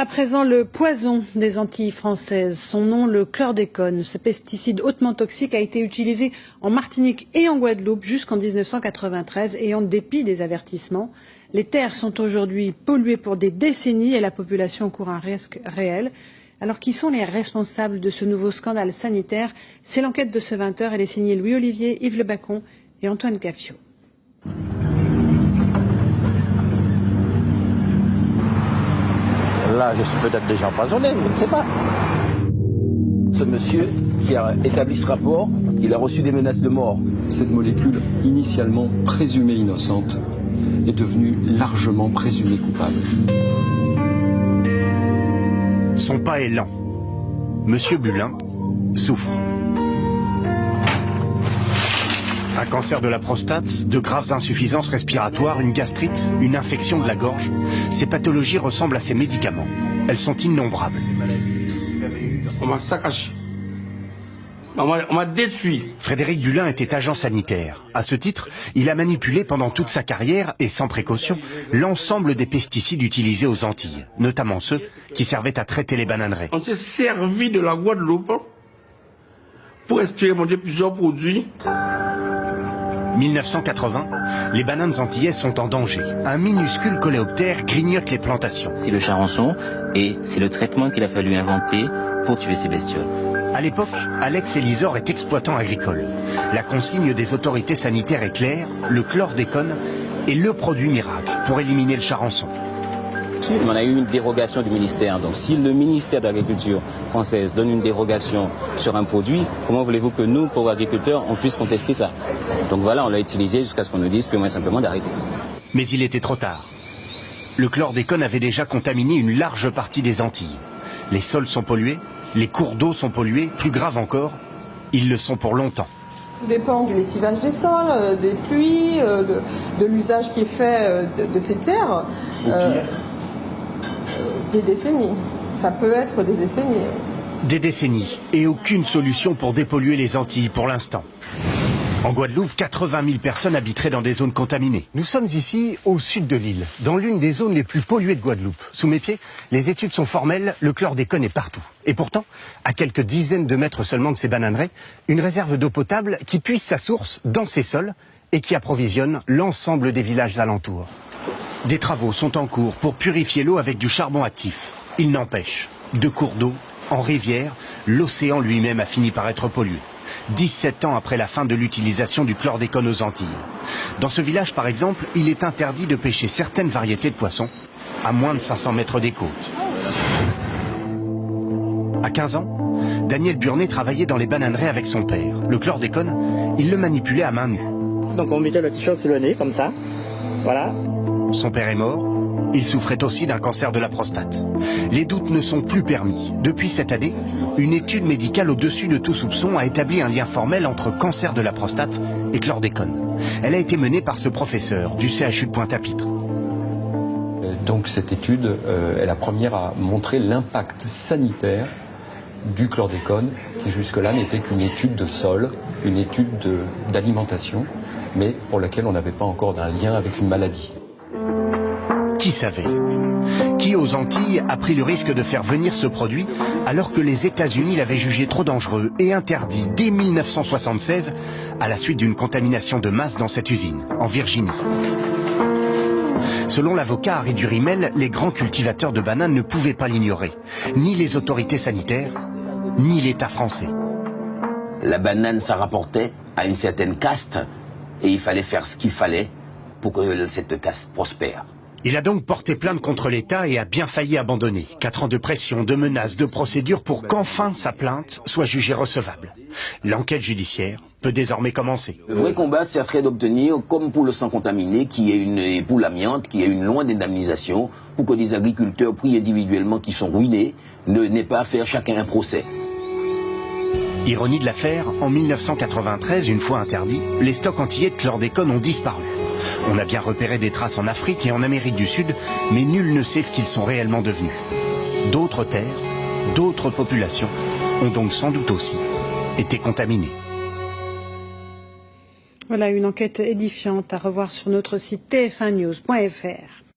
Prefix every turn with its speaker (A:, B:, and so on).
A: À présent, le poison des Antilles françaises, son nom le chlordécone. Ce pesticide hautement toxique a été utilisé en Martinique et en Guadeloupe jusqu'en 1993 et en dépit des avertissements. Les terres sont aujourd'hui polluées pour des décennies et la population court un risque réel. Alors qui sont les responsables de ce nouveau scandale sanitaire? C'est l'enquête de ce 20h. Elle est signée Louis-Olivier, Yves Le Bacon et Antoine Caffio.
B: Là, je suis peut-être déjà empoisonné, je ne sais pas.
C: Ce monsieur qui a établi ce rapport, il a reçu des menaces de mort.
D: Cette molécule, initialement présumée innocente, est devenue largement présumée coupable.
E: Son pas est lent. Monsieur Bulin souffre. Un cancer de la prostate, de graves insuffisances respiratoires, une gastrite, une infection de la gorge. Ces pathologies ressemblent à ces médicaments. Elles sont innombrables.
F: On m'a saccagé. On m'a détruit.
E: Frédéric Bulin était agent sanitaire. À ce titre, il a manipulé pendant toute sa carrière et sans précaution l'ensemble des pesticides utilisés aux Antilles, notamment ceux qui servaient à traiter les bananeraies.
F: On s'est servi de la Guadeloupe pour expérimenter plusieurs produits.
E: 1980, les bananes antillaises sont en danger. Un minuscule coléoptère grignote les plantations.
G: C'est le charançon et c'est le traitement qu'il a fallu inventer pour tuer ces bestioles.
E: À l'époque, Alex Elisor est exploitant agricole. La consigne des autorités sanitaires est claire, le chlordécone est le produit miracle pour éliminer le charançon.
G: On a eu une dérogation du ministère. Donc si le ministère de l'Agriculture française donne une dérogation sur un produit, comment voulez-vous que nous, pauvres agriculteurs, on puisse contester ça? Donc voilà, on l'a utilisé jusqu'à ce qu'on nous dise purement et simplement d'arrêter.
E: Mais il était trop tard. Le chlordécone avait déjà contaminé une large partie des Antilles. Les sols sont pollués, les cours d'eau sont pollués, plus grave encore, ils le sont pour longtemps.
H: Tout dépend du lessivage des sols, des pluies, de l'usage qui est fait de ces terres. Des décennies. Ça peut être des décennies.
E: Des décennies et aucune solution pour dépolluer les Antilles pour l'instant. En Guadeloupe, 80 000 personnes habiteraient dans des zones contaminées. Nous sommes ici au sud de l'île, dans l'une des zones les plus polluées de Guadeloupe. Sous mes pieds, les études sont formelles, le chlordécone est partout. Et pourtant, à quelques dizaines de mètres seulement de ces bananeraies, une réserve d'eau potable qui puise sa source dans ces sols et qui approvisionne l'ensemble des villages alentours. Des travaux sont en cours pour purifier l'eau avec du charbon actif. Il n'empêche, de cours d'eau, en rivière, l'océan lui-même a fini par être pollué. 17 ans après la fin de l'utilisation du chlordécone aux Antilles. Dans ce village, par exemple, il est interdit de pêcher certaines variétés de poissons à moins de 500 mètres des côtes. À 15 ans, Daniel Burnet travaillait dans les bananeraies avec son père. Le chlordécone, il le manipulait à main nue.
I: Donc on mettait le t-shirt sur le nez, comme ça. Voilà.
E: Son père est mort, il souffrait aussi d'un cancer de la prostate. Les doutes ne sont plus permis. Depuis cette année, une étude médicale au-dessus de tout soupçon a établi un lien formel entre cancer de la prostate et chlordécone. Elle a été menée par ce professeur du CHU de Pointe-à-Pitre.
D: Donc cette étude est la première à montrer l'impact sanitaire du chlordécone, qui jusque-là n'était qu'une étude de sol, une étude d'alimentation, mais pour laquelle on n'avait pas encore d'un lien avec une maladie.
E: Qui savait? Qui aux Antilles a pris le risque de faire venir ce produit alors que les États-Unis l'avaient jugé trop dangereux et interdit dès 1976 à la suite d'une contamination de masse dans cette usine, en Virginie. Selon l'avocat Harry Durimel, les grands cultivateurs de bananes ne pouvaient pas l'ignorer. Ni les autorités sanitaires, ni l'État français.
C: La banane, ça rapportait à une certaine caste et il fallait faire ce qu'il fallait pour que cette caste prospère.
E: Il a donc porté plainte contre l'État et a bien failli abandonner. 4 ans de pression, de menaces, de procédures pour qu'enfin sa plainte soit jugée recevable. L'enquête judiciaire peut désormais commencer.
C: Le vrai combat, ça serait d'obtenir, comme pour le sang contaminé, et pour l'amiante, qui est une loi d'indemnisation, pour que les agriculteurs pris individuellement qui sont ruinés n'aient pas à faire chacun un procès.
E: Ironie de l'affaire, en 1993, une fois interdits, les stocks antillais de chlordécone ont disparu. On a bien repéré des traces en Afrique et en Amérique du Sud, mais nul ne sait ce qu'ils sont réellement devenus. D'autres terres, d'autres populations ont donc sans doute aussi été contaminées.
A: Voilà une enquête édifiante à revoir sur notre site tf1news.fr.